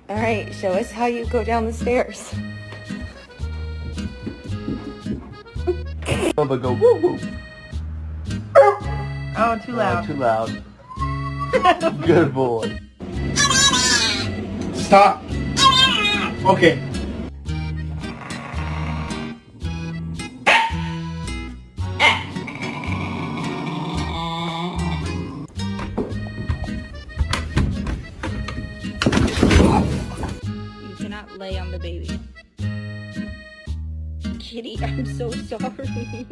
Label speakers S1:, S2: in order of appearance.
S1: All right, show us how you go down the stairs.
S2: Bubba go woo woo.
S3: Oh, too loud.
S2: Too loud. Good boy.
S4: Stop. Okay.
S1: You cannot lay on the baby. Kitty, I'm so sorry.